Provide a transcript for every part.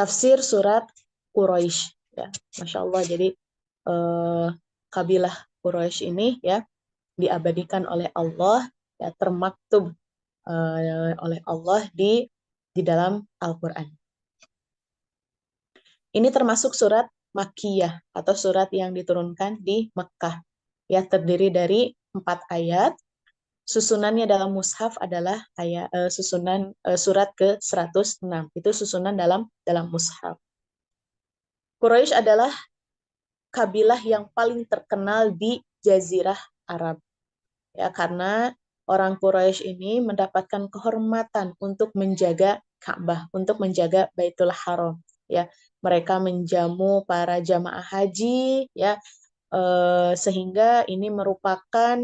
tafsir surat Quraisy ya. Masya Allah, jadi kabilah Quraisy ini ya diabadikan oleh Allah, ya termaktub oleh Allah di dalam Al-Qur'an. Ini termasuk surat Makkiyah atau surat yang diturunkan di Mekkah. Ya, terdiri dari 4 ayat. Susunannya dalam mushaf adalah susunan surat ke-106. Itu susunan dalam mushaf. Quraisy adalah kabilah yang paling terkenal di Jazirah Arab. Ya, karena orang Quraisy ini mendapatkan kehormatan untuk menjaga Ka'bah, untuk menjaga Baitul Haram. Ya, mereka menjamu para jamaah haji, ya, sehingga ini merupakan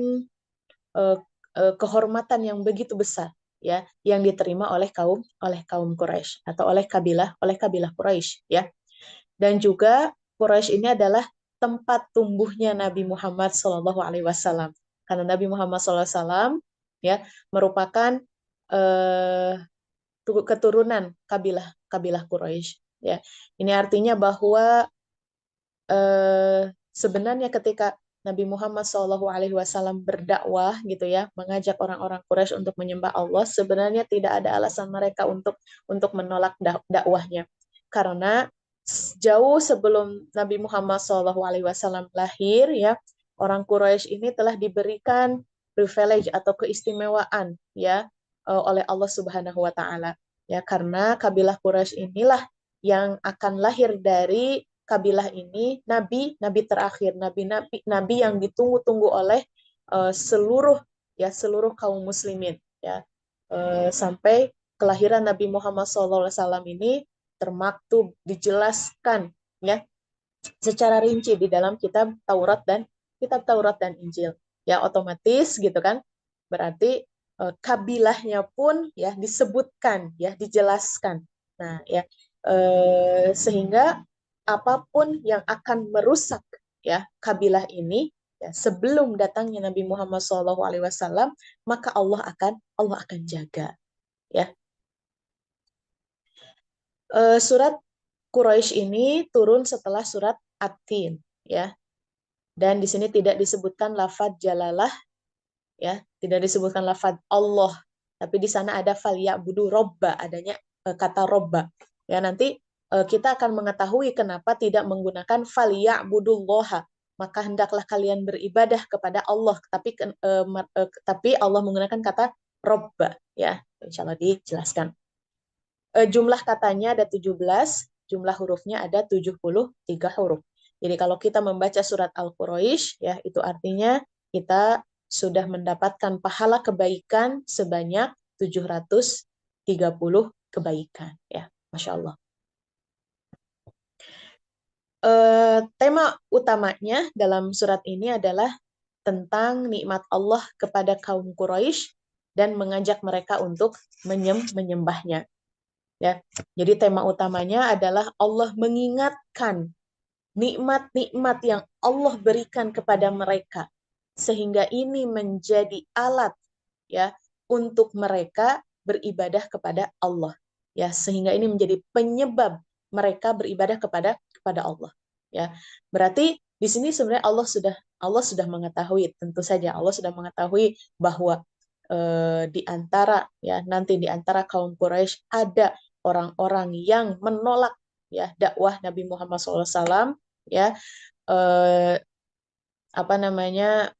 eh, kehormatan yang begitu besar, ya, yang diterima oleh kaum Quraisy atau oleh kabilah Quraisy, ya. Dan juga Quraisy ini adalah tempat tumbuhnya Nabi Muhammad SAW. Karena Nabi Muhammad SAW ya merupakan eh, keturunan kabilah Quraisy. Ya, ini artinya bahwa sebenarnya ketika Nabi Muhammad SAW berdakwah gitu ya, mengajak orang-orang Quraisy untuk menyembah Allah, sebenarnya tidak ada alasan mereka untuk menolak dakwahnya, karena jauh sebelum Nabi Muhammad SAW lahir ya, orang Quraisy ini telah diberikan privilege atau keistimewaan ya oleh Allah Subhanahu Wa Taala, ya, karena kabilah Quraisy inilah yang akan lahir dari kabilah ini nabi terakhir, nabi yang ditunggu-tunggu oleh seluruh kaum muslimin ya. Sampai kelahiran Nabi Muhammad SAW ini termaktub, dijelaskan ya secara rinci di dalam kitab Taurat dan Injil. Ya, otomatis gitu kan. Berarti kabilahnya pun ya disebutkan, ya dijelaskan. Nah, ya sehingga apapun yang akan merusak ya kabilah ini ya sebelum datangnya Nabi Muhammad SAW, maka Allah akan jaga ya. Surat Quraisy ini turun setelah surat At-Tin ya. Dan di sini tidak disebutkan lafadz jalalah ya, tidak disebutkan lafadz Allah, tapi di sana ada falyabudu robba, adanya kata robba. Ya, nanti kita akan mengetahui kenapa tidak menggunakan falyabudullaha, maka hendaklah kalian beribadah kepada Allah, tapi Allah menggunakan kata robba ya. Insyaallah dijelaskan. Jumlah katanya ada 17, jumlah hurufnya ada 73 huruf. Jadi kalau kita membaca surat Al-Quraisy ya, itu artinya kita sudah mendapatkan pahala kebaikan sebanyak 730 kebaikan ya. Masya Allah. Tema utamanya dalam surat ini adalah tentang nikmat Allah kepada kaum Quraisy dan mengajak mereka untuk menyembahnya. Ya, jadi tema utamanya adalah Allah mengingatkan nikmat-nikmat yang Allah berikan kepada mereka, sehingga ini menjadi alat ya untuk mereka beribadah kepada Allah. Ya, sehingga ini menjadi penyebab mereka beribadah kepada Allah. Ya, berarti di sini sebenarnya Allah sudah mengetahui, tentu saja Allah sudah mengetahui bahwa nanti di antara kaum Quraisy ada orang-orang yang menolak ya dakwah Nabi Muhammad SAW ya,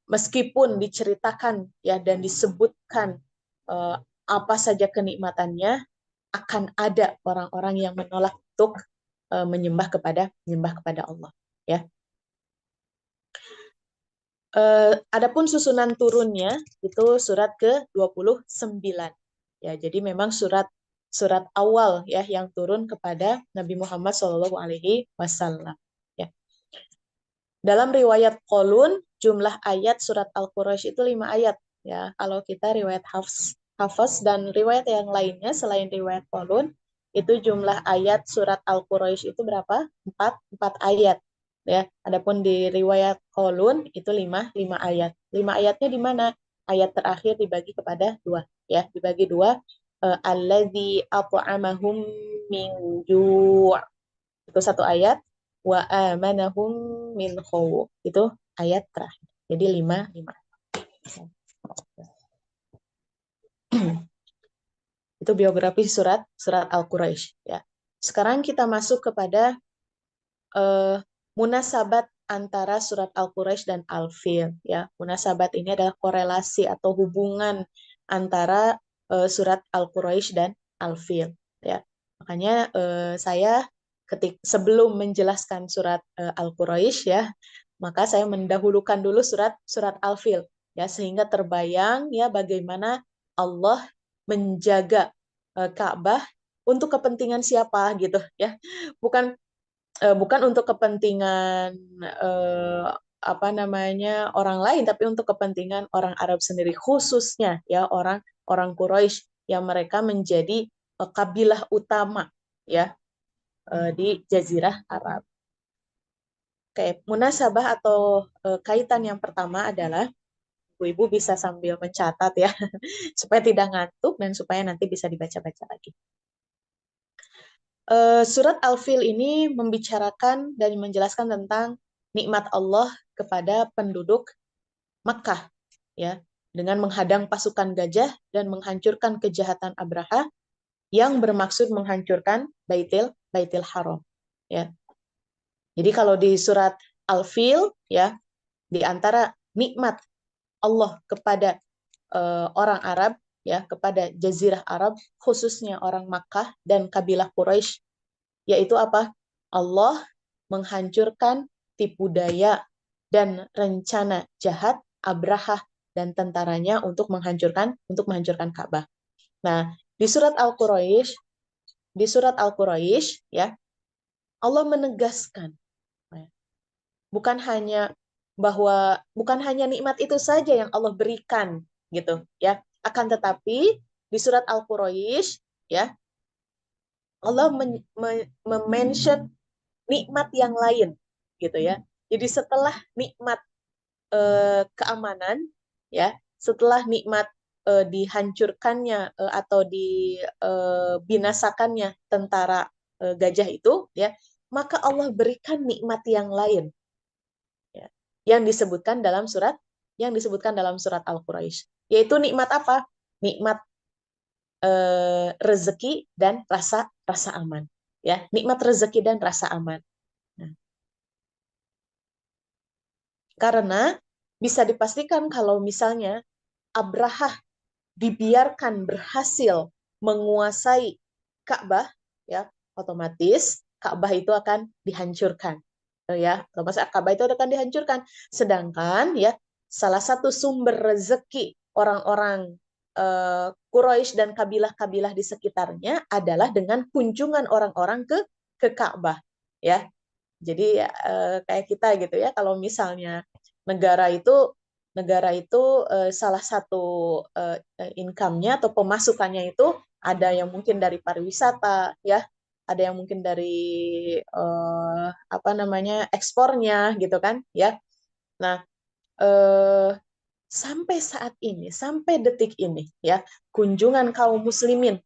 meskipun diceritakan ya dan disebutkan eh, apa saja kenikmatannya, akan ada orang-orang yang menolak untuk menyembah kepada Allah ya. Adapun susunan turunnya itu surat ke-29 ya, jadi memang surat awal ya yang turun kepada Nabi Muhammad SAW ya. Dalam riwayat Qalun, jumlah ayat surat Al-Quraisy itu 5 ayat ya. Kalau kita riwayat Hafs dan riwayat yang lainnya selain riwayat Qalun, itu jumlah ayat surat Al-Quraisy itu berapa? 4 ayat ya. Adapun di riwayat Qalun itu 5 ayat. 5 ayatnya di mana? Ayat terakhir dibagi kepada 2 ya, dibagi 2. alladzi at'amahum min ju'. Itu satu ayat. Wa amanahum min khawf. Itu ayat terakhir. Jadi 5. Itu biografi surat Al-Quraisy ya. Sekarang kita masuk kepada munasabat antara surat Al-Quraisy dan Al-Fil ya. Munasabat ini adalah korelasi atau hubungan antara surat Al-Quraisy dan Al-Fil ya. Makanya saya sebelum menjelaskan surat Al-Quraisy ya, maka saya mendahulukan dulu surat Al-Fil ya, sehingga terbayang ya bagaimana Allah menjaga Ka'bah untuk kepentingan siapa gitu ya. Bukan untuk kepentingan apa namanya orang lain, tapi untuk kepentingan orang Arab sendiri, khususnya ya orang Quraisy yang mereka menjadi kabilah utama ya di Jazirah Arab. Oke, munasabah atau kaitan yang pertama adalah ibu-ibu bisa sambil mencatat ya supaya tidak ngantuk dan supaya nanti bisa dibaca-baca lagi. Surat Al-Fil ini membicarakan dan menjelaskan tentang nikmat Allah kepada penduduk Makkah ya, dengan menghadang pasukan gajah dan menghancurkan kejahatan Abraha yang bermaksud menghancurkan Baitul Haram ya. Jadi kalau di surat Al-Fil ya, di antara nikmat Allah kepada orang Arab ya, kepada Jazirah Arab, khususnya orang Makkah dan kabilah Quraisy, yaitu apa? Allah menghancurkan tipu daya dan rencana jahat Abraha dan tentaranya untuk menghancurkan Ka'bah. Nah, di surat Al-Quraisy ya, Allah menegaskan bukan hanya nikmat itu saja yang Allah berikan gitu ya. Akan tetapi di surat Al-Quraisy ya, Allah mention nikmat yang lain gitu ya. Jadi setelah nikmat keamanan ya, setelah nikmat dihancurkannya atau dibinasakannya tentara gajah itu ya, maka Allah berikan nikmat yang lain ya, yang disebutkan dalam surat Al-Quraisy, yaitu nikmat apa? Nikmat rezeki dan rasa aman ya, nikmat rezeki dan rasa aman. Nah, karena bisa dipastikan kalau misalnya Abraha dibiarkan berhasil menguasai Ka'bah ya, otomatis Ka'bah itu akan dihancurkan ya, otomatis Ka'bah itu akan dihancurkan. Sedangkan ya, salah satu sumber rezeki orang-orang Quraisy dan kabilah-kabilah di sekitarnya adalah dengan kunjungan orang-orang ke Ka'bah ya. Jadi kayak kita gitu ya, kalau misalnya negara itu salah satu income-nya atau pemasukannya itu ada yang mungkin dari pariwisata ya, ada yang mungkin dari apa namanya ekspornya gitu kan ya. Nah, sampai saat ini, sampai detik ini ya, kunjungan kaum muslimin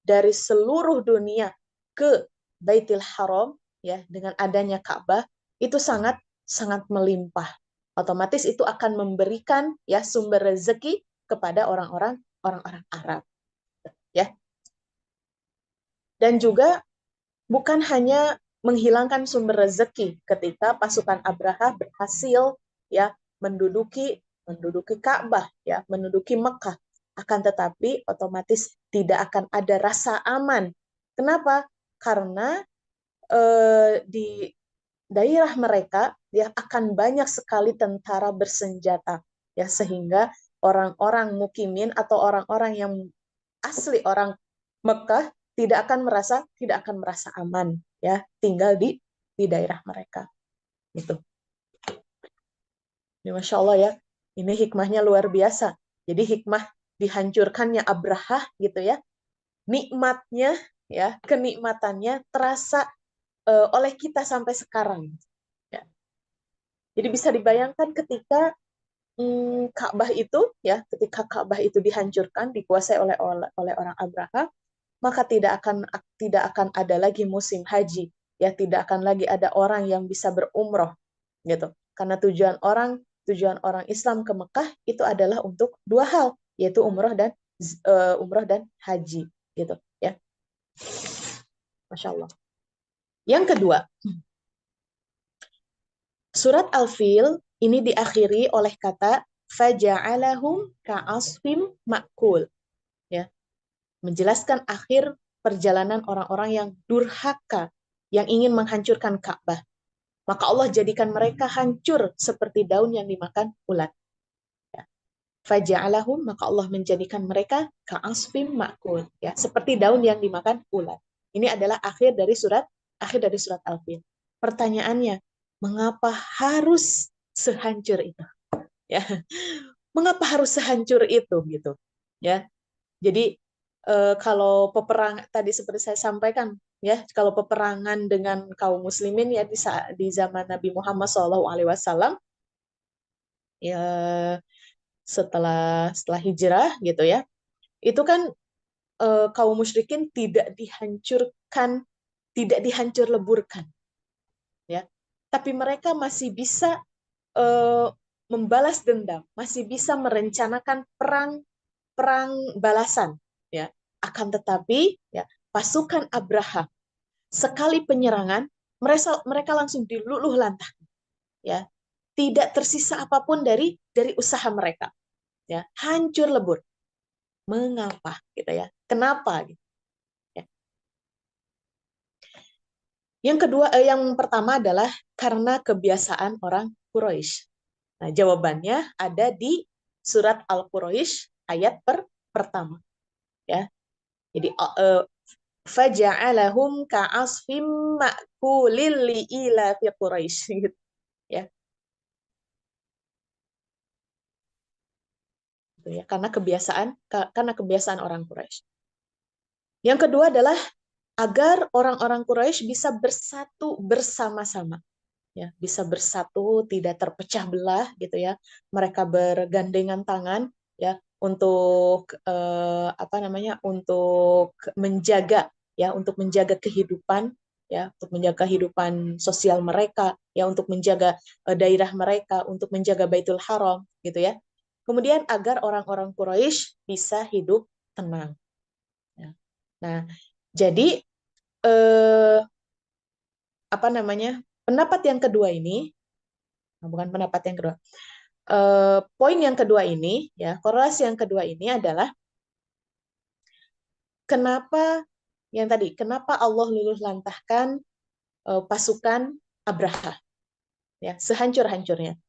dari seluruh dunia ke Baitul Haram ya, dengan adanya Ka'bah itu sangat melimpah. Otomatis itu akan memberikan ya sumber rezeki kepada orang-orang Arab ya. Dan juga bukan hanya menghilangkan sumber rezeki ketika pasukan Abraha berhasil ya menduduki Ka'bah ya, menduduki Mekah, akan tetapi otomatis tidak akan ada rasa aman. Kenapa? Karena di daerah mereka ya akan banyak sekali tentara bersenjata ya, sehingga orang-orang mukimin atau orang-orang yang asli orang Mekah tidak akan merasa aman ya tinggal di daerah mereka gitu. Ya, Masya Allah ya, ini hikmahnya luar biasa. Jadi hikmah dihancurkannya Abraha gitu ya, nikmatnya ya, kenikmatannya terasa oleh kita sampai sekarang ya. Jadi bisa dibayangkan ketika Ka'bah itu ya, ketika Ka'bah itu dihancurkan, dikuasai oleh orang Abraha, maka tidak akan ada lagi musim haji, ya, tidak akan lagi ada orang yang bisa berumroh gitu. Karena tujuan orang Islam ke Mekah itu adalah untuk dua hal, yaitu umroh dan haji gitu ya. Masya Allah. Yang kedua, surat Al-Fil ini diakhiri oleh kata faja'alahum ka'asfim ma'kul, ya, menjelaskan akhir perjalanan orang-orang yang durhaka, yang ingin menghancurkan Ka'bah. Maka Allah jadikan mereka hancur seperti daun yang dimakan ulat. Ya. Faja'alahum, maka Allah menjadikan mereka ka'asfim ma'kul, ya, seperti daun yang dimakan ulat. Ini adalah akhir dari surat Al-Fil. Pertanyaannya, mengapa harus sehancur itu? Ya, mengapa harus sehancur itu gitu? Ya, jadi kalau peperang tadi seperti saya sampaikan, ya, kalau peperangan dengan kaum muslimin ya di zaman Nabi Muhammad SAW, ya, setelah hijrah gitu ya, itu kan kaum musyrikin tidak dihancur leburkan, ya, tapi mereka masih bisa eh, membalas dendam, masih bisa merencanakan perang perang balasan, ya. Akan tetapi, ya, pasukan Abraha sekali penyerangan, mereka langsung diluluh lantah, ya. Tidak tersisa apapun dari usaha mereka, ya. Hancur lebur. Mengapa gitu ya? Kenapa gitu, ya. Yang pertama adalah karena kebiasaan orang Quraisy. Nah, jawabannya ada di surat Al-Quraisy ayat pertama, ya. Jadi faja'alahum ka'asfim ma'kulil li'ilafi Quraisy gitu ya. Gitu ya, karena kebiasaan orang Quraisy. Yang kedua adalah agar orang-orang Quraisy bisa bersatu bersama-sama, ya, bisa bersatu, tidak terpecah belah gitu ya. Mereka bergandengan tangan, ya, untuk apa namanya? Untuk menjaga kehidupan, ya, untuk menjaga kehidupan sosial mereka, ya, untuk menjaga daerah mereka, untuk menjaga Baitul Haram gitu ya. Kemudian agar orang-orang Quraisy bisa hidup tenang, ya. Nah, jadi eh, apa namanya? Pendapat yang kedua ini, bukan pendapat yang kedua. Poin yang kedua ini, ya, korelasi yang kedua ini adalah kenapa Allah luluh lantahkan pasukan Abraha, ya, sehancur-hancurnya.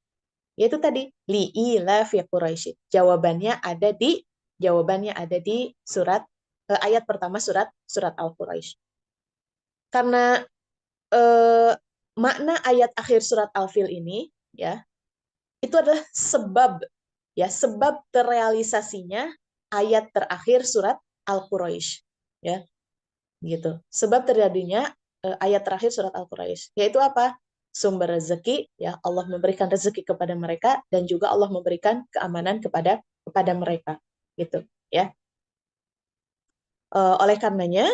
Yaitu tadi li'ila fi Quraisy. Jawabannya ada di ayat pertama surat surat Al-Quraisy. Karena eh, makna ayat akhir surat Al-Fil ini, ya, itu adalah sebab terrealisasinya ayat terakhir surat Al-Quraisy, ya, gitu. Sebab terjadinya ayat terakhir surat Al-Quraisy, yaitu apa? Sumber rezeki, ya, Allah memberikan rezeki kepada mereka dan juga Allah memberikan keamanan kepada mereka, gitu ya. Eh, oleh karenanya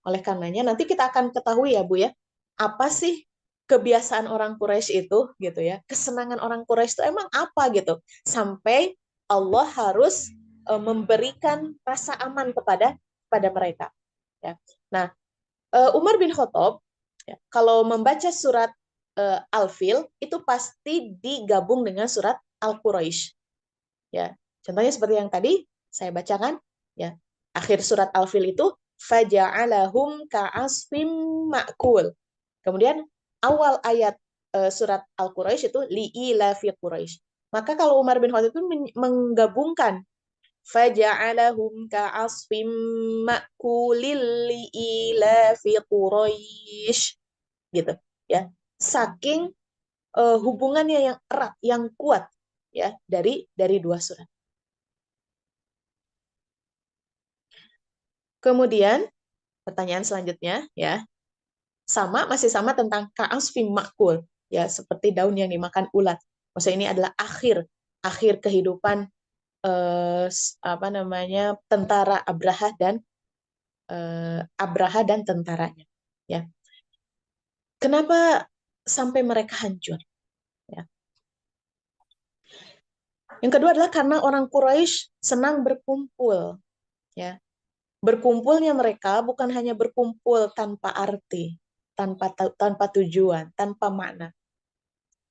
oleh karenanya nanti kita akan ketahui ya Bu ya, apa sih kebiasaan orang Quraisy itu gitu ya. Kesenangan orang Quraisy itu emang apa gitu. Sampai Allah harus memberikan rasa aman kepada mereka, ya. Nah, Umar bin Khattab, ya, kalau membaca surat Al-Fil itu pasti digabung dengan surat Al-Quraisy, ya. Contohnya seperti yang tadi saya bacakan, ya. Akhir surat Al-Fil itu faja'alahum ka'asfim ma'kul. Kemudian awal ayat surat Al-Quraisy itu li'ila fi Quraisy. Maka kalau Umar bin Khattab itu menggabungkan faja'alahum ka'asfim ma'kulil li'ila fi Quraisy gitu ya. Saking hubungannya yang erat, yang kuat, ya, dari dua surat. Kemudian pertanyaan selanjutnya, ya, masih sama tentang ka'asfim makul, ya, seperti daun yang dimakan ulat. Maksudnya ini adalah akhir kehidupan apa namanya tentara Abraha dan tentaranya. Ya, kenapa sampai mereka hancur? Ya. Yang kedua adalah karena orang Quraisy senang berkumpul. Ya, berkumpulnya mereka bukan hanya berkumpul tanpa arti, tanpa tujuan, tanpa makna.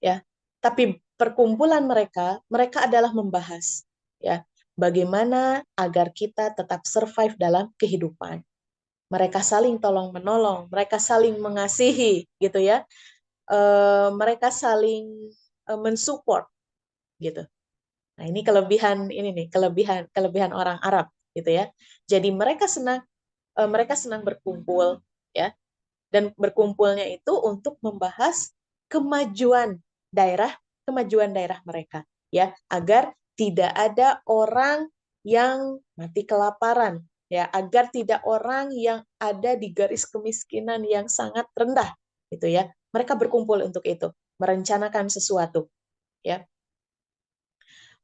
Ya, tapi perkumpulan mereka adalah membahas ya bagaimana agar kita tetap survive dalam kehidupan. Mereka saling tolong menolong, mereka saling mengasihi gitu ya. Mereka saling mensupport gitu. Nah, ini kelebihan kelebihan orang Arab gitu ya. Jadi mereka senang berkumpul ya, dan berkumpulnya itu untuk membahas kemajuan daerah kemajuan daerah mereka ya, agar tidak ada orang yang mati kelaparan ya, agar tidak orang yang ada di garis kemiskinan yang sangat rendah gitu ya. Mereka berkumpul untuk itu, merencanakan sesuatu ya.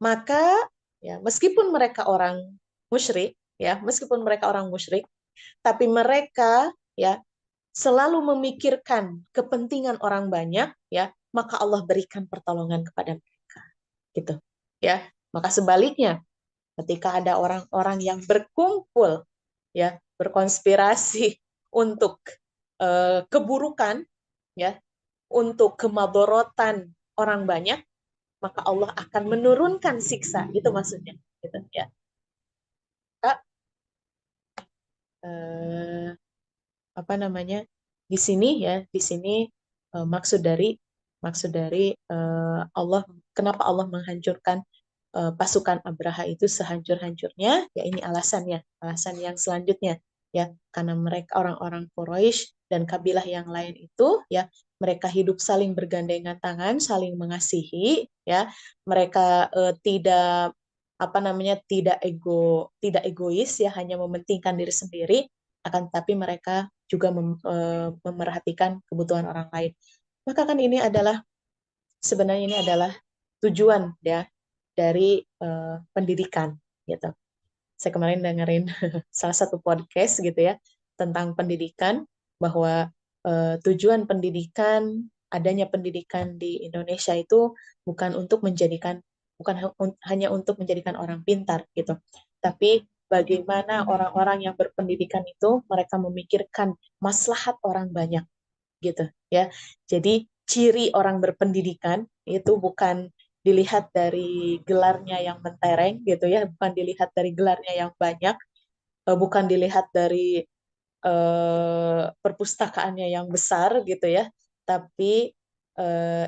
Maka ya meskipun mereka orang musyrik, tapi mereka ya selalu memikirkan kepentingan orang banyak ya, maka Allah berikan pertolongan kepada mereka gitu ya. Maka sebaliknya, ketika ada orang-orang yang berkumpul ya, berkonspirasi untuk keburukan ya, untuk kemadorotan orang banyak, maka Allah akan menurunkan siksa. Itu maksudnya gitu ya. Kak, eh, apa namanya di sini ya, di sini maksud dari Allah, kenapa Allah menghancurkan pasukan Abraha itu sehancur-hancurnya, ya ini alasan yang selanjutnya ya, karena mereka orang-orang Quraisy dan kabilah yang lain itu ya, mereka hidup saling bergandengan tangan, saling mengasihi ya, mereka tidak egois ya, hanya mementingkan diri sendiri, akan tetapi mereka juga memerhatikan kebutuhan orang lain. Maka kan sebenarnya ini adalah tujuan ya dari pendidikan gitu. Saya kemarin dengerin salah satu podcast gitu ya tentang pendidikan, bahwa tujuan pendidikan, adanya pendidikan di Indonesia itu bukan hanya untuk menjadikan orang pintar gitu, tapi bagaimana orang-orang yang berpendidikan itu mereka memikirkan maslahat orang banyak gitu ya. Jadi ciri orang berpendidikan itu bukan dilihat dari gelarnya yang mentereng gitu ya, bukan dilihat dari gelarnya yang banyak, bukan dilihat dari perpustakaannya yang besar gitu ya, tapi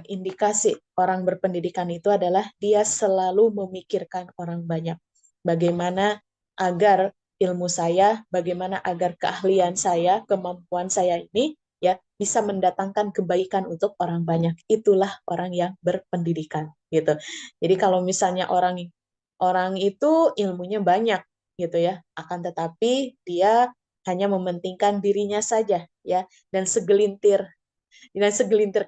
indikasi orang berpendidikan itu adalah dia selalu memikirkan orang banyak. Bagaimana agar ilmu saya, bagaimana agar keahlian saya, kemampuan saya ini ya bisa mendatangkan kebaikan untuk orang banyak. Itulah orang yang berpendidikan gitu. Jadi kalau misalnya orang orang itu ilmunya banyak gitu ya, akan tetapi dia hanya mementingkan dirinya saja ya, dan segelintir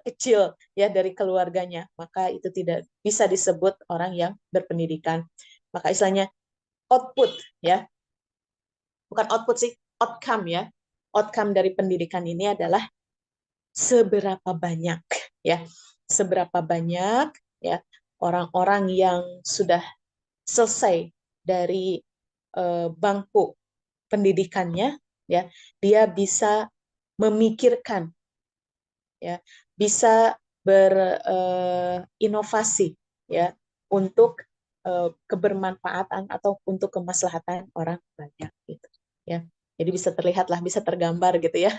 kecil ya dari keluarganya, maka itu tidak bisa disebut orang yang berpendidikan. Maka istilahnya output ya, bukan output sih, outcome ya. Outcome dari pendidikan ini adalah seberapa banyak ya, seberapa banyak ya orang-orang yang sudah selesai dari bangku pendidikannya ya, dia bisa memikirkan ya, bisa berinovasi ya untuk kebermanfaatan atau untuk kemaslahatan orang banyak gitu ya. Jadi bisa terlihat lah, bisa tergambar gitu ya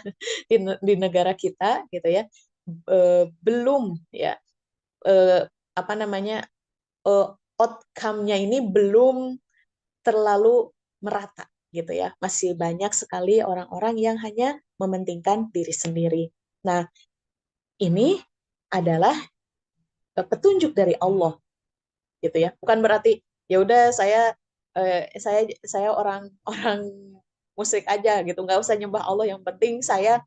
di negara kita gitu ya. Belum ya, eh, apa namanya, outcome-nya ini belum terlalu merata gitu ya. Masih banyak sekali orang-orang yang hanya mementingkan diri sendiri. Nah, ini adalah petunjuk dari Allah gitu ya. Bukan berarti ya udah saya orang orang musyrik aja gitu, nggak usah nyembah Allah, yang penting saya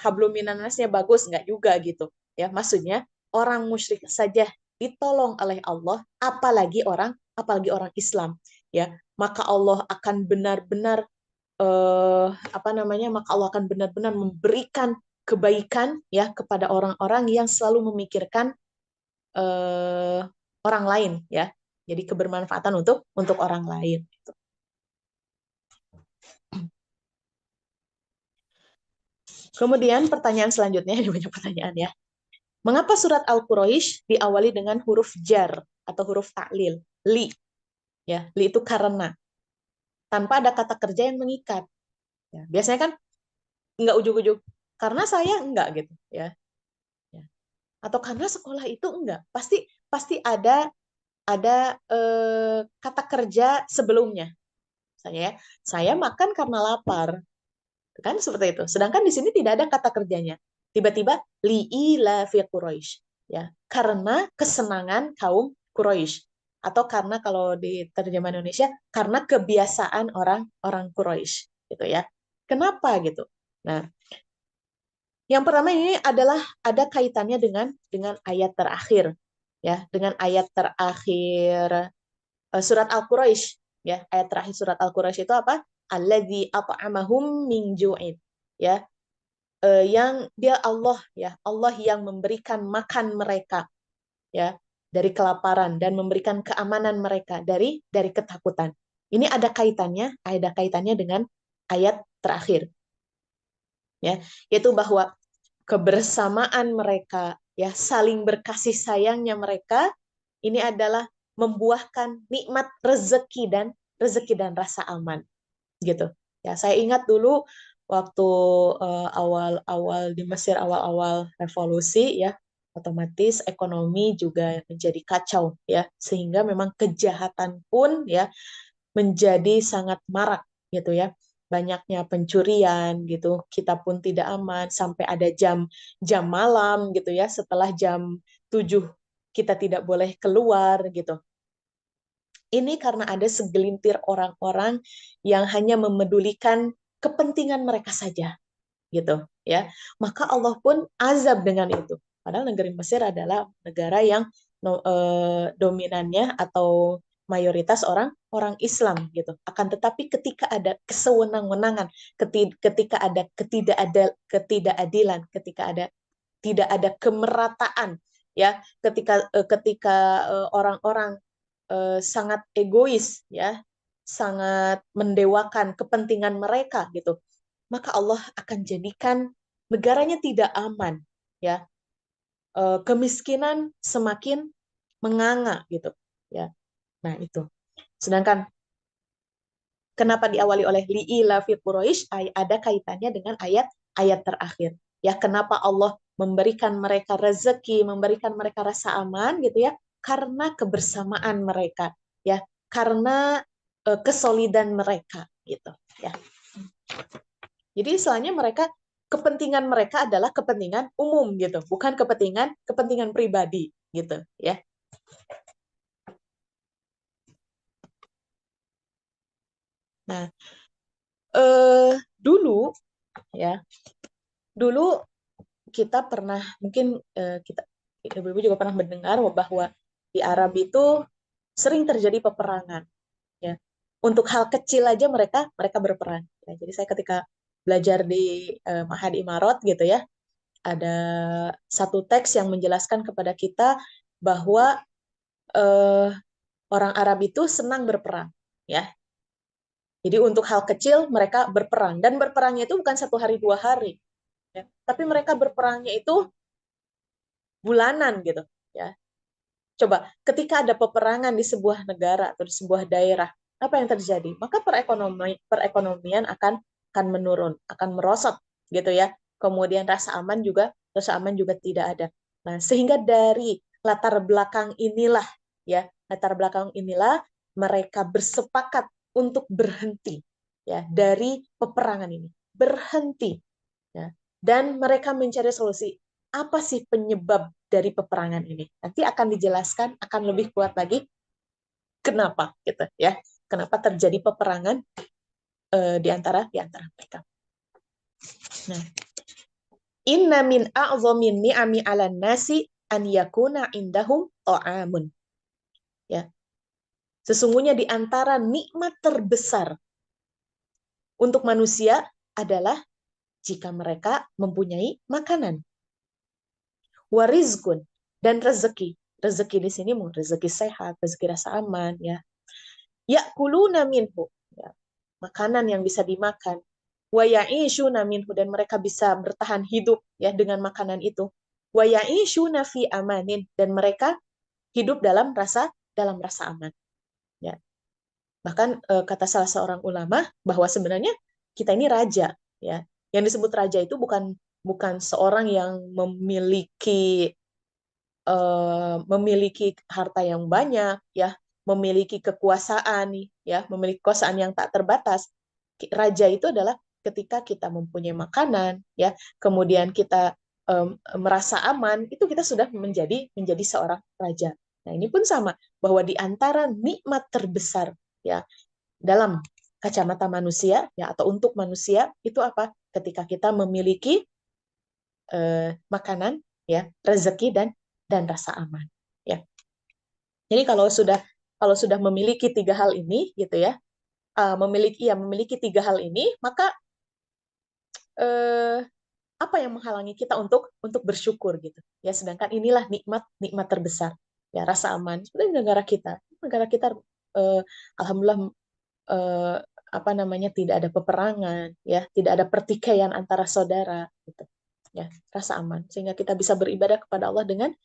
hablum minannasnya bagus, nggak juga gitu ya. Maksudnya orang musyrik saja ditolong oleh Allah, apalagi orang Islam, ya. Maka Allah akan benar-benar maka Allah akan benar-benar memberikan kebaikan ya kepada orang-orang yang selalu memikirkan eh, orang lain ya. Jadi kebermanfaatan untuk orang lain. Kemudian pertanyaan selanjutnya, ini banyak pertanyaan ya. Mengapa surat Al-Quraisy diawali dengan huruf jar atau huruf ta'lil? Li. Ya, li itu karena. Tanpa ada kata kerja yang mengikat. Ya, biasanya kan nggak ujug-ujug. Karena saya enggak gitu. Ya. Ya. Atau karena sekolah itu enggak. Pasti ada kata kerja sebelumnya. Saya makan karena lapar. Kan seperti itu. Sedangkan di sini tidak ada kata kerjanya. Tiba-tiba li'ila fi Quraisy, ya, karena kesenangan kaum Quraisy, atau karena kalau di terjemahan Indonesia karena kebiasaan orang-orang Quraisy gitu ya. Kenapa gitu? Nah, yang pertama ini adalah ada kaitannya dengan ayat terakhir ya, dengan ayat terakhir surat Al-Quraisy ya. Ayat terakhir surat Al-Quraisy itu apa? Alladzi at'amahum min ju'in, ya. Yang dia Allah ya, Allah yang memberikan makan mereka ya dari kelaparan dan memberikan keamanan mereka dari ketakutan. Ini ada kaitannya dengan ayat terakhir ya, yaitu bahwa kebersamaan mereka ya, saling berkasih sayangnya mereka ini adalah membuahkan nikmat rezeki dan rasa aman gitu ya. Saya ingat dulu waktu awal-awal di Mesir, awal-awal revolusi ya, otomatis ekonomi juga menjadi kacau ya, sehingga memang kejahatan pun ya menjadi sangat marak gitu ya. Banyaknya pencurian gitu, kita pun tidak aman sampai ada jam jam malam gitu ya, setelah jam 7 kita tidak boleh keluar gitu. Ini karena ada segelintir orang-orang yang hanya memedulikan kepentingan mereka saja, gitu ya. Maka Allah pun azab dengan itu. Padahal negeri Mesir adalah negara yang dominannya atau mayoritas orang Islam gitu. Akan tetapi ketika ada kesewenang-wenangan, ketika ada ketidakadilan, ketika tidak ada kemerataan ya, ketika orang-orang sangat egois ya, sangat mendewakan kepentingan mereka gitu, maka Allah akan jadikan negaranya tidak aman ya. Kemiskinan semakin menganga gitu ya. Nah itu. Sedangkan kenapa diawali oleh li'ila fi Quraisy, ada kaitannya dengan ayat terakhir ya. Kenapa Allah memberikan mereka rezeki, memberikan mereka rasa aman gitu ya, karena kebersamaan mereka ya, karena kesolidan mereka gitu ya. Jadi istilahnya kepentingan mereka adalah kepentingan umum gitu, bukan kepentingan pribadi gitu ya. Nah, dulu ya, dulu kita pernah mungkin kita ibu-ibu juga pernah mendengar bahwa di Arab itu sering terjadi peperangan ya. Untuk hal kecil aja mereka berperang. Ya, jadi saya ketika belajar di Ma'had Imarat gitu ya, ada satu teks yang menjelaskan kepada kita bahwa eh, orang Arab itu senang berperang ya. Jadi untuk hal kecil mereka berperang, dan berperangnya itu bukan 1 hari 2 hari ya, tapi mereka berperangnya itu bulanan gitu ya. Coba ketika ada peperangan di sebuah negara atau di sebuah daerah, apa yang terjadi? Maka perekonomian akan menurun, akan merosot gitu ya. Kemudian rasa aman juga tidak ada. Nah, sehingga dari latar belakang inilah mereka bersepakat untuk berhenti ya dari peperangan ini. Berhenti ya. Dan mereka mencari solusi. Apa sih penyebab dari peperangan ini? Nanti akan dijelaskan, akan lebih kuat lagi kenapa gitu ya. Kenapa terjadi peperangan di antara mereka. Nah, inna min a'zamin ni'ami 'alan nasi an yakuna indahum ta'amun. Ya. Sesungguhnya di antara nikmat terbesar untuk manusia adalah jika mereka mempunyai makanan. Warizkun, dan rezeki. Rezeki di sini mau rezeki sehat, rezeki rasa aman, ya. Ya'kuluna minhu, ya. Makanan yang bisa dimakan. Wa ya'ishuna minhu, dan mereka bisa bertahan hidup ya dengan makanan itu. Wa ya'ishuna fi amanin, dan mereka hidup dalam rasa aman. Ya. Bahkan kata salah seorang ulama bahwa sebenarnya kita ini raja, ya. Yang disebut raja itu bukan seorang yang memiliki harta yang banyak, ya, memiliki kekuasaan, ya, memiliki kekuasaan yang tak terbatas. Raja itu adalah ketika kita mempunyai makanan, ya, kemudian kita merasa aman, itu kita sudah menjadi seorang raja. Nah, ini pun sama, bahwa di antara nikmat terbesar, ya, dalam kacamata manusia, ya, atau untuk manusia, itu apa? Ketika kita memiliki makanan, ya, rezeki dan rasa aman, ya. Jadi kalau sudah memiliki tiga hal ini, gitu ya, memiliki tiga hal ini, maka uh, apa yang menghalangi kita untuk bersyukur, gitu ya. Sedangkan inilah nikmat terbesar, ya, rasa aman. Seperti negara kita alhamdulillah, uh, apa namanya, tidak ada peperangan, ya, tidak ada pertikaian antara saudara, gitu ya, rasa aman, sehingga kita bisa beribadah kepada Allah dengan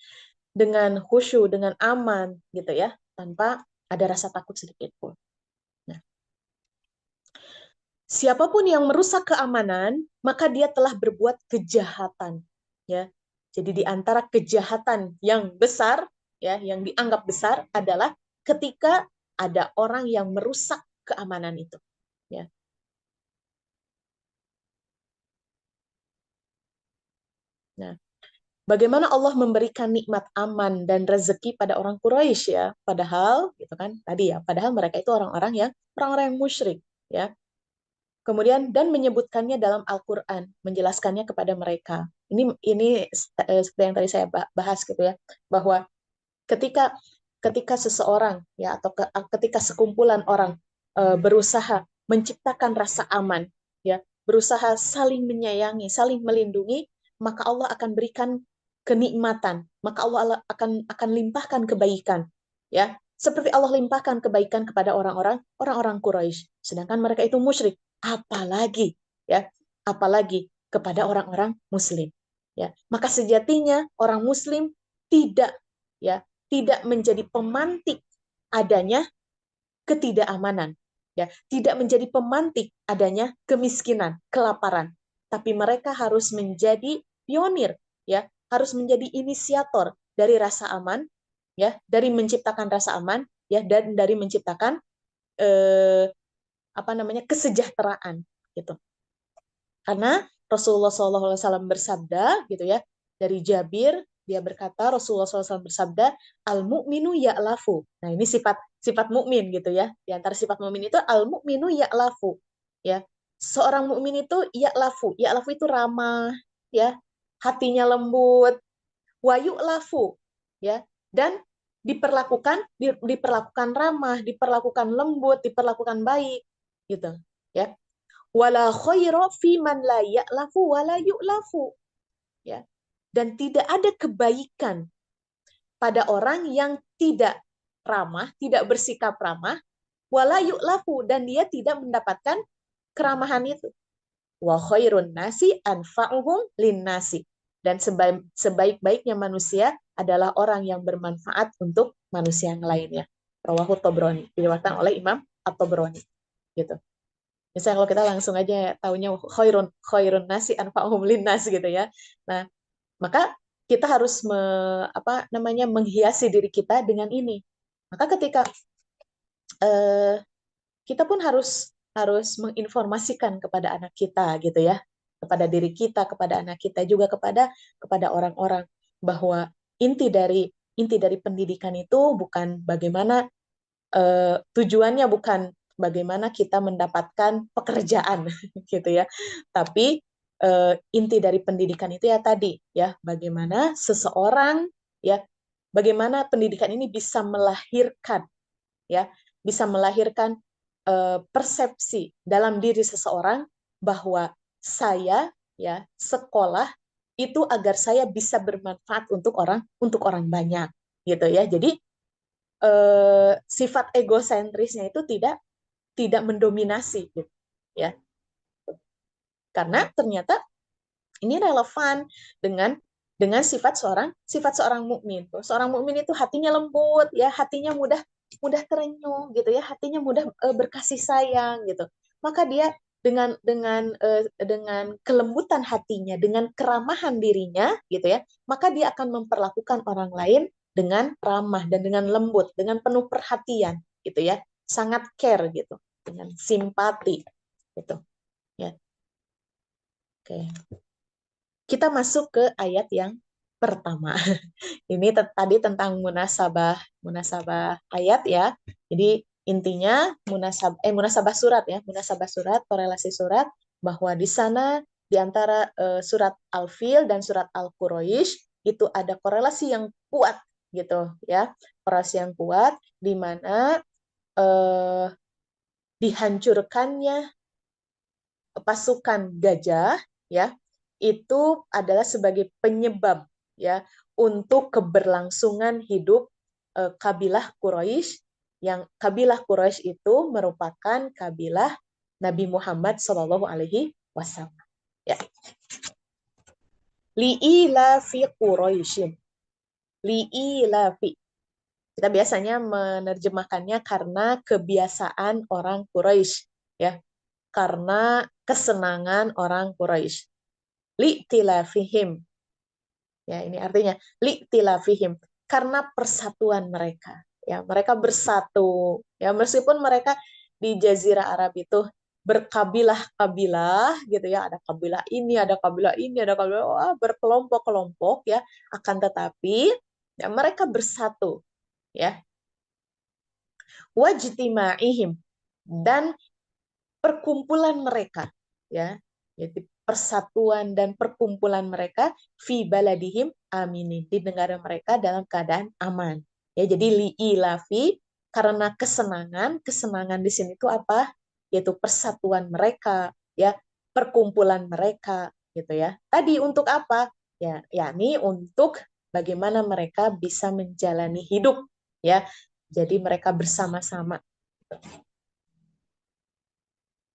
khusyuk, dengan aman, gitu ya, tanpa ada rasa takut sedikit pun. Nah, siapapun yang merusak keamanan, maka dia telah berbuat kejahatan, ya. Jadi di antara kejahatan yang besar, ya, yang dianggap besar adalah ketika ada orang yang merusak keamanan itu, ya. Nah, bagaimana Allah memberikan nikmat aman dan rezeki pada orang Quraisy, ya? Padahal, gitu kan, tadi ya, padahal mereka itu orang-orang yang musyrik, ya. Kemudian dan menyebutkannya dalam Al-Qur'an, menjelaskannya kepada mereka. Ini seperti yang tadi saya bahas, gitu ya, bahwa ketika ketika seseorang, ya, atau ketika sekumpulan orang berusaha menciptakan rasa aman, ya, berusaha saling menyayangi, saling melindungi, maka Allah akan berikan kenikmatan, maka Allah akan limpahkan kebaikan, ya, seperti Allah limpahkan kebaikan kepada orang-orang Quraisy, sedangkan mereka itu musyrik, apalagi, ya, apalagi kepada orang-orang Muslim, ya. Maka sejatinya orang Muslim tidak, ya, tidak menjadi pemantik adanya ketidakamanan, ya, tidak menjadi pemantik adanya kemiskinan, kelaparan, tapi mereka harus menjadi pionir, ya, harus menjadi inisiator dari rasa aman, ya, dari menciptakan rasa aman, ya, dan dari menciptakan apa namanya, kesejahteraan, gitu. Karena Rasulullah SAW bersabda, gitu ya, dari Jabir, dia berkata, Rasulullah SAW bersabda, al-mu'minu ya'lafu. Nah, ini sifat mukmin, gitu ya. Di antara sifat mukmin itu al-mu'minu ya'lafu, ya. Seorang mukmin itu ya'lafu. Ya'lafu itu ramah, ya. Hatinya lembut, wa yu'lafu, ya. Dan diperlakukan ramah, diperlakukan lembut, diperlakukan baik, gitu, ya. Wala khaira fi man la ya'lafu wala yu'lafu, ya. Dan tidak ada kebaikan pada orang yang tidak ramah, tidak bersikap ramah, wala yu'lafu, dan dia tidak mendapatkan keramahan itu. Wa khairun nasi anfa'uhum linnasi, dan sebaik-baiknya manusia adalah orang yang bermanfaat untuk manusia yang lainnya. Rawahu Tabrani, diriwayatkan oleh Imam At-Tabrani, gitu. Misalnya kalau kita langsung aja taunya khairun nasi anfa'uhum linnas, gitu ya. Nah, maka kita harus menghiasi diri kita dengan ini. Maka ketika kita pun harus menginformasikan kepada anak kita, gitu ya, kepada diri kita, kepada anak kita, juga kepada orang-orang, bahwa inti dari pendidikan itu bukan bagaimana, tujuannya bukan bagaimana kita mendapatkan pekerjaan, gitu ya, tapi inti dari pendidikan itu ya tadi, ya, bagaimana seseorang ya. Bagaimana pendidikan ini bisa melahirkan, ya, bisa melahirkan persepsi dalam diri seseorang bahwa saya, ya, sekolah itu agar saya bisa bermanfaat untuk orang banyak, gitu ya. Jadi sifat egosentrisnya itu tidak mendominasi, gitu ya. Karena ternyata ini relevan dengan sifat seorang mukmin. Seorang mukmin itu hatinya lembut, ya, hatinya mudah mudah terenyuh, gitu ya, hatinya mudah berkasih sayang, gitu. Maka dia dengan kelembutan hatinya, dengan keramahan dirinya, gitu ya, maka dia akan memperlakukan orang lain dengan ramah dan dengan lembut, dengan penuh perhatian, gitu ya, sangat care, gitu, dengan simpati, gitu ya. Oke. Kita masuk ke ayat yang pertama. Ini tadi tentang munasabah ayat ya. Jadi intinya munasabah surat ya, munasabah surat, korelasi surat bahwa di sana di antara surat Al-Fil dan surat Al-Quraisy itu ada korelasi yang kuat gitu ya. Korelasi yang kuat di mana eh, dihancurkannya pasukan gajah ya itu adalah sebagai penyebab ya untuk keberlangsungan hidup kabilah Quraisy, yang kabilah Quraisy itu merupakan kabilah Nabi Muhammad Shallallahu Alaihi Wasallam. Ya. Li'ilafi Quraisyin. Li'ilafi. Kita biasanya menerjemahkannya karena kebiasaan orang Quraisy, ya, karena kesenangan orang Quraisy. Li'tilafihim. Ya, ini artinya li'tilafihim, karena persatuan mereka. Ya, mereka bersatu. Ya, meskipun mereka di Jazirah Arab itu berkabilah-kabilah gitu ya, ada kabilah ini, ada kabilah ini, ada kabilah, berkelompok-kelompok ya, akan tetapi ya mereka bersatu ya. Wajtima'ihim, dan perkumpulan mereka ya, yaitu persatuan dan perkumpulan mereka fi baladihim aminin, di negara mereka dalam keadaan aman ya. Jadi li'ilafi, karena kesenangan di sini itu apa, yaitu persatuan mereka ya, perkumpulan mereka gitu ya. Tadi untuk apa ya, yakni untuk bagaimana mereka bisa menjalani hidup ya, jadi mereka bersama-sama.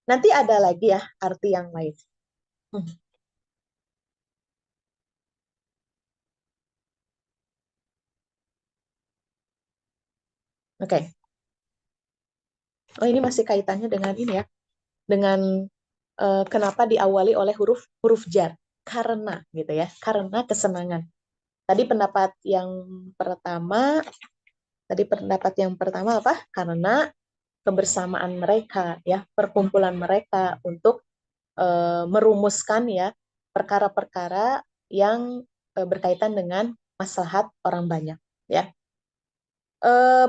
Nanti ada lagi ya arti yang lain. Hmm. Oke. Oh, ini masih kaitannya dengan ini ya, dengan kenapa diawali oleh huruf huruf jar. Karena gitu ya, karena kesenangan. Tadi pendapat yang pertama, tadi pendapat yang pertama apa? Karena kebersamaan mereka ya, perkumpulan mereka untuk merumuskan ya perkara-perkara yang berkaitan dengan maslahat orang banyak ya.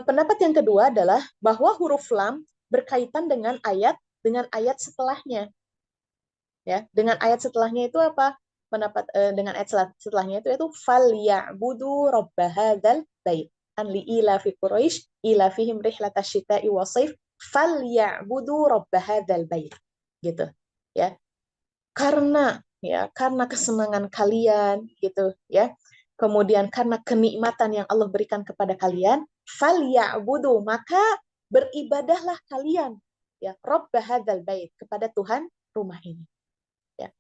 Pendapat yang kedua adalah bahwa huruf lam berkaitan dengan ayat setelahnya ya. Dengan ayat setelahnya itu apa? Dengan ayat setelahnya itu fal ya'budu rabb hadzal bait. An li ila fi Quraisy ila fihim rihlatash shita'i wasif fal ya'budu rabb hadzal bait. Gitu. Ya. Karena kesenangan kalian gitu ya. Kemudian karena kenikmatan yang Allah berikan kepada kalian, falya'budu, maka beribadahlah kalian ya, Rabb hadzal bait, kepada Tuhan rumah ini. Ya.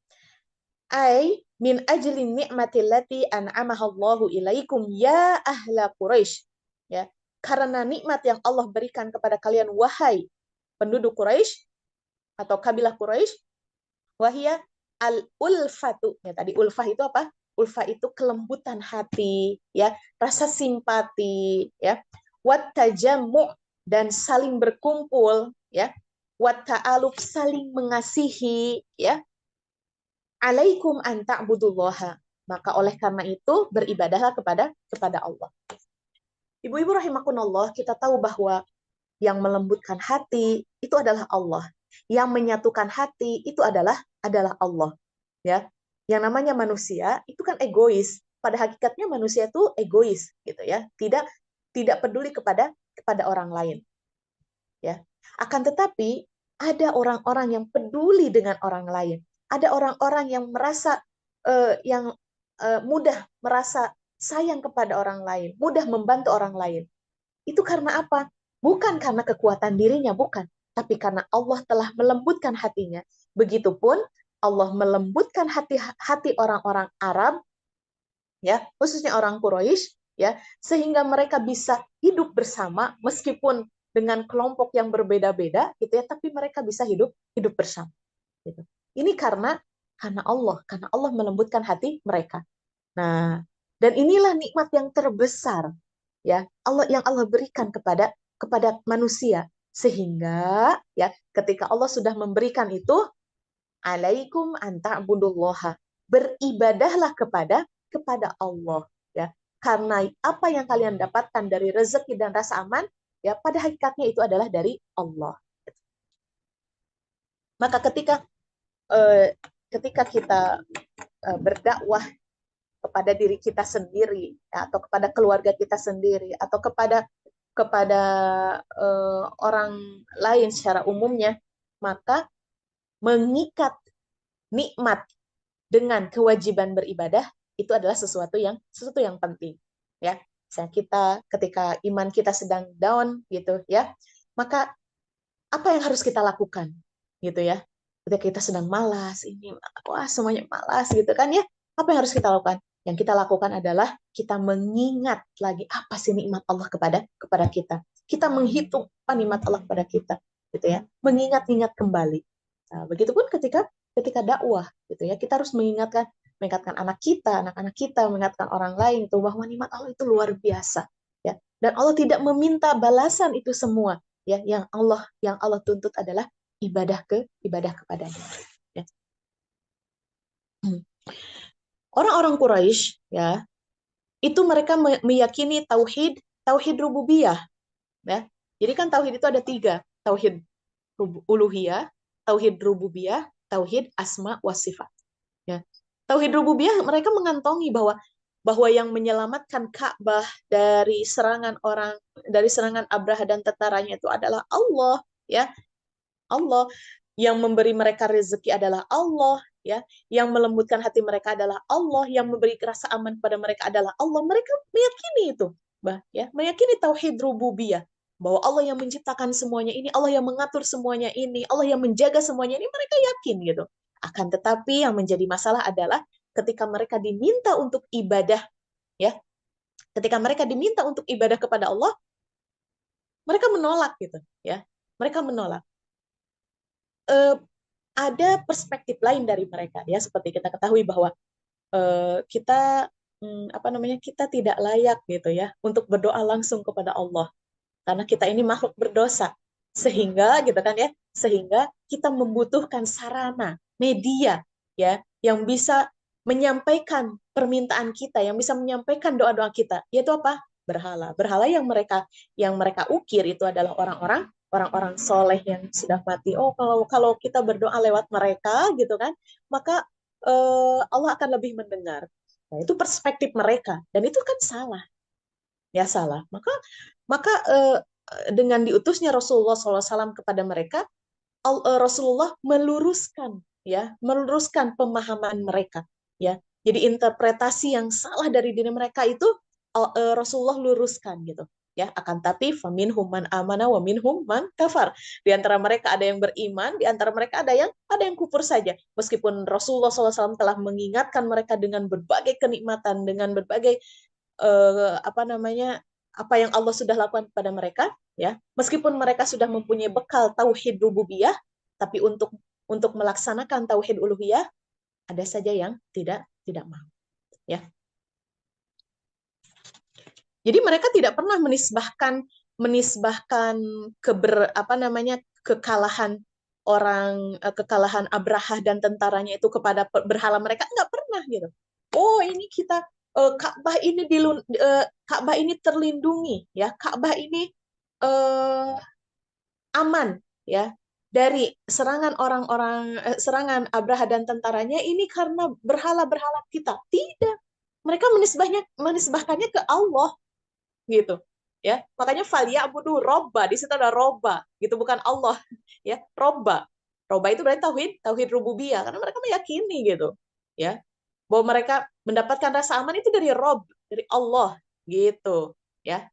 Ai min ajli ni'mati allati an'amaha Allahu ilaikum ya ahla Quraisy. Ya. Karena nikmat yang Allah berikan kepada kalian wahai penduduk Quraisy atau kabilah Quraisy, wahia al-ulfatu. Ya, tadi ulfah itu apa? Ulfah itu kelembutan hati, ya, rasa simpati, ya. Wat tajammu, dan saling berkumpul, ya. Wat ta'aluf, saling mengasihi, ya. Alaikum an ta'budullaha. Maka oleh karena itu beribadahlah kepada Allah. Ibu-ibu rahimakumullah, kita tahu bahwa yang melembutkan hati itu adalah Allah. Yang menyatukan hati itu adalah Allah. Ya. Yang namanya manusia itu kan egois. pada hakikatnya manusia itu egois gitu ya, tidak peduli kepada orang lain ya. Akan tetapi ada orang-orang yang peduli dengan orang lain. Ada orang-orang yang merasa yang mudah merasa sayang kepada orang lain, mudah membantu orang lain. Itu karena apa? Bukan karena kekuatan dirinya, bukan, tapi karena Allah telah melembutkan hatinya. Begitupun Allah melembutkan hati orang-orang Arab, ya, khususnya orang Quraisy, ya, sehingga mereka bisa hidup bersama meskipun dengan kelompok yang berbeda-beda, gitu ya, tapi mereka bisa hidup hidup bersama. Gitu. Ini karena Allah melembutkan hati mereka. Nah, dan inilah nikmat yang terbesar, ya, yang Allah berikan kepada manusia, sehingga ya ketika Allah sudah memberikan itu, alaikum anta'budullaha, beribadahlah kepada Allah, ya, karena apa yang kalian dapatkan dari rezeki dan rasa aman, ya, pada hakikatnya itu adalah dari Allah. Maka eh, ketika kita berdakwah kepada diri kita sendiri, ya, atau kepada keluarga kita sendiri, atau kepada orang lain secara umumnya, maka mengikat nikmat dengan kewajiban beribadah itu adalah sesuatu yang penting, ya. Misalnya kita ketika iman kita sedang down gitu ya, maka apa yang harus kita lakukan gitu ya, ketika kita sedang malas, ini wah semuanya malas gitu kan ya, apa yang harus kita lakukan? Yang kita lakukan adalah kita mengingat lagi apa sih nikmat Allah kepada kita menghitung apa nikmat Allah kepada kita gitu ya, mengingat-ingat kembali. Nah, begitupun ketika dakwah gitu ya, kita harus mengingatkan anak-anak kita, mengingatkan orang lain itu bahwa nikmat Allah itu luar biasa ya, dan Allah tidak meminta balasan itu semua ya, yang Allah tuntut adalah ibadah kepadanya ya. Orang-orang Quraisy ya, itu mereka meyakini tauhid tauhid rububiyah ya. Jadi kan tauhid itu ada tiga: tauhid uluhiyah, tauhid rububiyah, tauhid asma wa sifat ya. Tauhid rububiyah mereka mengantongi bahwa yang menyelamatkan Ka'bah dari serangan Abraha dan tentaranya itu adalah Allah ya. Allah yang memberi mereka rezeki adalah Allah ya, yang melembutkan hati mereka adalah Allah, yang memberi rasa aman pada mereka adalah Allah. Mereka meyakini itu, bah ya, meyakini tauhid rububiyah, bahwa Allah yang menciptakan semuanya ini, Allah yang mengatur semuanya ini, Allah yang menjaga semuanya ini, mereka yakin gitu. Akan tetapi yang menjadi masalah adalah ketika mereka diminta untuk ibadah ya, ketika mereka diminta untuk ibadah kepada Allah, mereka menolak gitu ya. Mereka menolak. Ada perspektif lain dari mereka ya, seperti kita ketahui bahwa kita apa namanya, kita tidak layak gitu ya untuk berdoa langsung kepada Allah karena kita ini makhluk berdosa, sehingga gitu kan ya, sehingga kita membutuhkan sarana media ya yang bisa menyampaikan permintaan kita, yang bisa menyampaikan doa-doa kita, yaitu apa? Berhala yang mereka ukir itu adalah orang-orang soleh yang sudah mati. Oh, kalau kita berdoa lewat mereka gitu kan, maka Allah akan lebih mendengar. Nah, itu perspektif mereka dan itu kan salah. Ya salah. Maka dengan diutusnya Rasulullah SAW kepada mereka, Rasulullah meluruskan pemahaman mereka ya. Jadi interpretasi yang salah dari diri mereka itu Rasulullah luruskan gitu ya. Akan tapi faminhum man amana wa minhum man kafar. Di antara mereka ada yang beriman, di antara mereka ada yang kufur saja. Meskipun Rasulullah SAW telah mengingatkan mereka dengan berbagai kenikmatan, dengan berbagai apa namanya, apa yang Allah sudah lakukan kepada mereka ya, meskipun mereka sudah mempunyai bekal tauhid rububiyah, tapi untuk melaksanakan tauhid uluhiyah ada saja yang tidak mau ya. Jadi mereka tidak pernah menisbahkan apa namanya, kekalahan Abraha dan tentaranya itu kepada berhala mereka, nggak pernah gitu. Oh, ini kita Ka'bah ini terlindungi ya, Ka'bah ini eh, aman ya dari serangan Abraha dan tentaranya ini karena berhala-berhala kita. Tidak. mereka menisbahkannya ke Allah gitu. Ya, makanya falyabudu robba, di situ ada robba, gitu, bukan Allah, ya, robba. Robba itu berarti tauhid, tauhid rububiyah, karena mereka meyakini gitu, ya, bahwa mereka mendapatkan rasa aman itu dari Rob, dari Allah, gitu, ya.